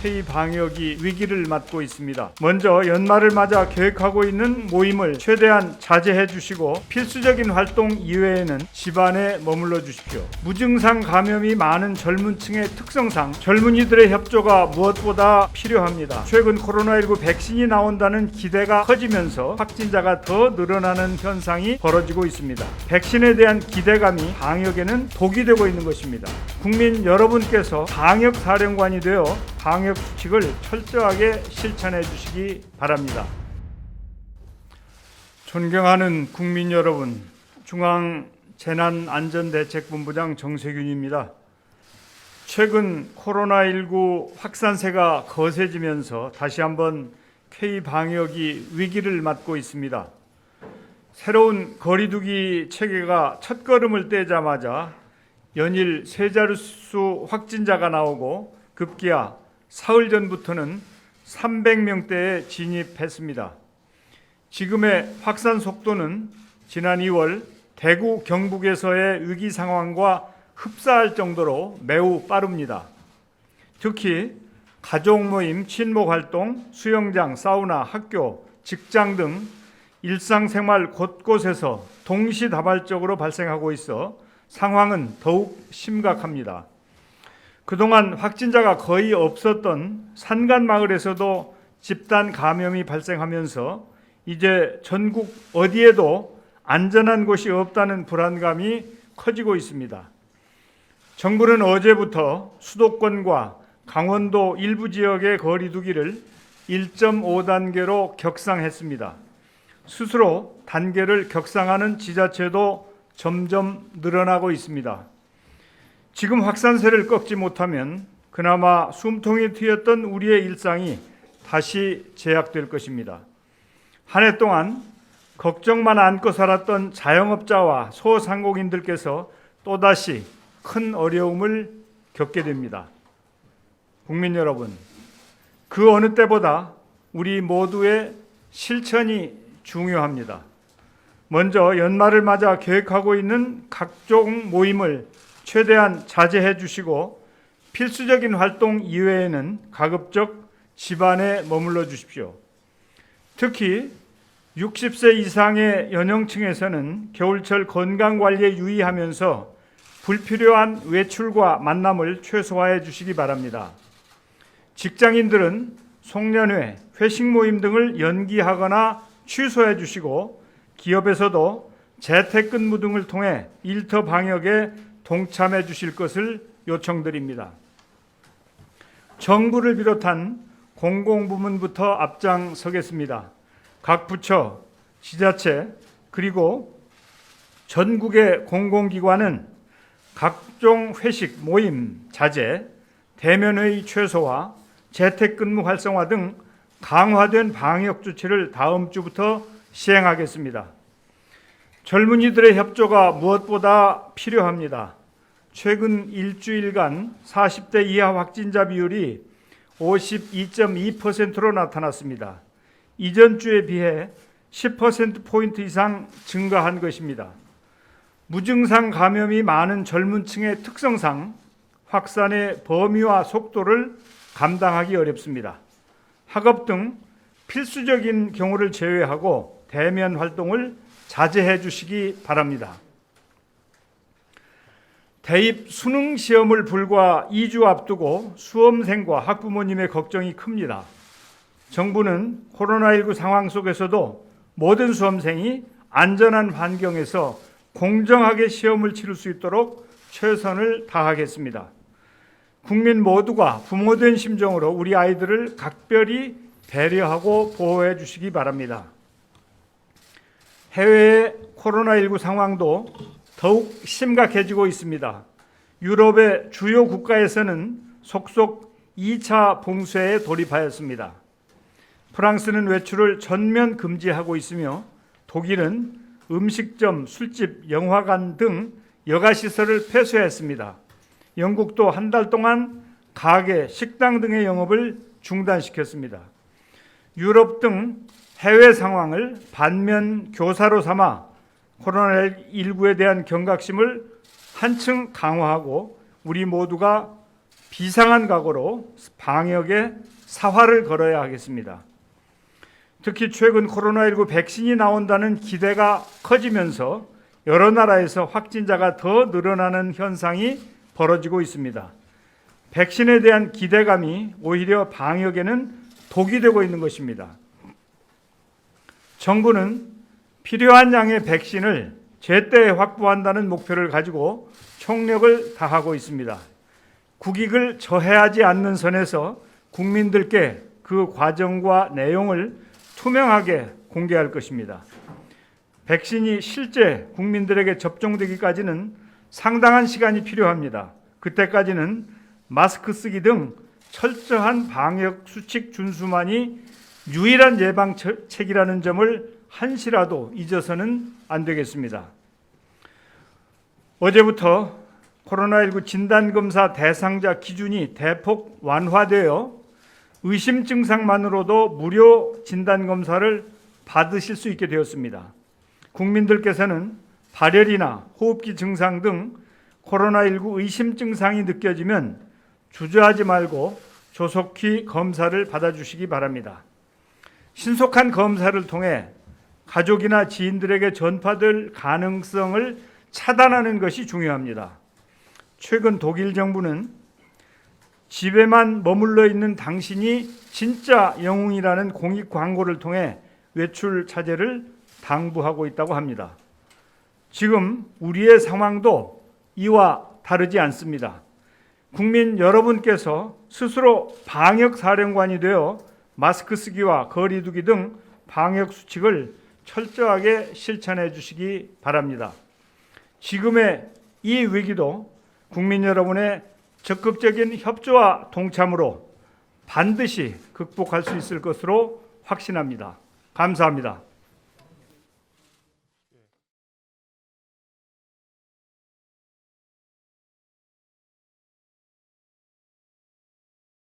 K-방역이 위기를 맞고 있습니다. 먼저 연말을 맞아 계획하고 있는 모임을 최대한 자제해 주시고 필수적인 활동 이외에는 집안에 머물러 주십시오. 무증상 감염이 많은 젊은 층의 특성상 젊은이들의 협조가 무엇보다 필요합니다. 최근 코로나19 백신이 나온다는 기대가 커지면서 확진자가 더 늘어나는 현상이 벌어지고 있습니다. 백신에 대한 기대감이 방역에는 독이 되고 있는 것입니다. 국민 여러분께서 방역 사령관이 되어 방역 수칙을 철저하게 실천해 주시기 바랍니다. 존경하는 국민 여러분, 중앙재난안전대책본부장 정세균입니다. 최근 코로나19 확산세가 거세지면서 다시 한번 K-방역이 위기를 맞고 있습니다. 새로운 거리두기 체계가 첫걸음을 떼자마자 연일 세 자릿수 확진자가 나오고 급기야 사흘 전부터는 300명대에 진입했습니다. 지금의 확산 속도는 지난 2월 대구 경북에서의 위기 상황과 흡사할 정도로 매우 빠릅니다. 특히 가족 모임, 친목 활동, 수영장, 사우나, 학교, 직장 등 일상생활 곳곳에서 동시다발적으로 발생하고 있어 상황은 더욱 심각합니다. 그동안 확진자가 거의 없었던 산간마을에서도 집단 감염이 발생하면서 이제 전국 어디에도 안전한 곳이 없다는 불안감이 커지고 있습니다. 정부는 어제부터 수도권과 강원도 일부 지역의 거리두기를 1.5단계로 격상했습니다. 스스로 단계를 격상하는 지자체도 점점 늘어나고 있습니다. 지금 확산세를 꺾지 못하면 그나마 숨통이 트였던 우리의 일상이 다시 제약될 것입니다. 한 해 동안 걱정만 안고 살았던 자영업자와 소상공인들께서 또다시 큰 어려움을 겪게 됩니다. 국민 여러분, 그 어느 때보다 우리 모두의 실천이 중요합니다. 먼저 연말을 맞아 계획하고 있는 각종 모임을 최대한 자제해 주시고 필수적인 활동 이외에는 가급적 집안에 머물러 주십시오. 특히 60세 이상의 연령층에서는 겨울철 건강관리에 유의하면서 불필요한 외출과 만남을 최소화해 주시기 바랍니다. 직장인들은 송년회, 회식 모임 등을 연기하거나 취소해 주시고 기업에서도 재택근무 등을 통해 일터 방역에 동참해 주실 것을 요청드립니다. 정부를 비롯한 공공부문부터 앞장서겠습니다. 각 부처, 지자체 그리고 전국의 공공기관은 각종 회식, 모임 자제, 대면회의 최소화, 재택근무 활성화 등 강화된 방역 조치를 다음 주부터 시행하겠습니다. 젊은이들의 협조가 무엇보다 필요합니다. 최근 일주일간 40대 이하 확진자 비율이 52.2%로 나타났습니다. 이전 주에 비해 10%포인트 이상 증가한 것입니다. 무증상 감염이 많은 젊은 층의 특성상 확산의 범위와 속도를 감당하기 어렵습니다. 학업 등 필수적인 경우를 제외하고 대면 활동을 자제해 주시기 바랍니다. 대입 수능 시험을 불과 2주 앞두고 수험생과 학부모님의 걱정이 큽니다. 정부는 코로나19 상황 속에서도 모든 수험생이 안전한 환경에서 공정하게 시험을 치를 수 있도록 최선을 다하겠습니다. 국민 모두가 부모된 심정으로 우리 아이들을 각별히 배려하고 보호해 주시기 바랍니다. 해외의 코로나19 상황도 더욱 심각해지고 있습니다. 유럽의 주요 국가에서는 속속 2차 봉쇄에 돌입하였습니다. 프랑스는 외출을 전면 금지하고 있으며 독일은 음식점, 술집, 영화관 등 여가시설을 폐쇄했습니다. 영국도 한 달 동안 가게, 식당 등의 영업을 중단시켰습니다. 유럽 등 해외 상황을 반면 교사로 삼아 코로나19에 대한 경각심을 한층 강화하고 우리 모두가 비상한 각오로 방역에 사활을 걸어야 하겠습니다. 특히 최근 코로나19 백신이 나온다는 기대가 커지면서 여러 나라에서 확진자가 더 늘어나는 현상이 벌어지고 있습니다. 백신에 대한 기대감이 오히려 방역에는 독이 되고 있는 것입니다. 정부는 필요한 양의 백신을 제때 확보한다는 목표를 가지고 총력을 다하고 있습니다. 국익을 저해하지 않는 선에서 국민들께 그 과정과 내용을 투명하게 공개할 것입니다. 백신이 실제 국민들에게 접종되기까지는 상당한 시간이 필요합니다. 그때까지는 마스크 쓰기 등 철저한 방역 수칙 준수만이 유일한 예방책이라는 점을 한시라도 잊어서는 안 되겠습니다. 어제부터 코로나19 진단검사 대상자 기준이 대폭 완화되어 의심 증상만으로도 무료 진단검사를 받으실 수 있게 되었습니다. 국민들께서는 발열이나 호흡기 증상 등 코로나19 의심 증상이 느껴지면 주저하지 말고 조속히 검사를 받아주시기 바랍니다. 신속한 검사를 통해 가족이나 지인들에게 전파될 가능성을 차단하는 것이 중요합니다. 최근 독일 정부는 집에만 머물러 있는 당신이 진짜 영웅이라는 공익 광고를 통해 외출 자제를 당부하고 있다고 합니다. 지금 우리의 상황도 이와 다르지 않습니다. 국민 여러분께서 스스로 방역 사령관이 되어 마스크 쓰기와 거리 두기 등 방역 수칙을 철저하게 실천해 주시기 바랍니다. 지금의 이 위기도 국민 여러분의 적극적인 협조와 동참으로 반드시 극복할 수 있을 것으로 확신합니다. 감사합니다.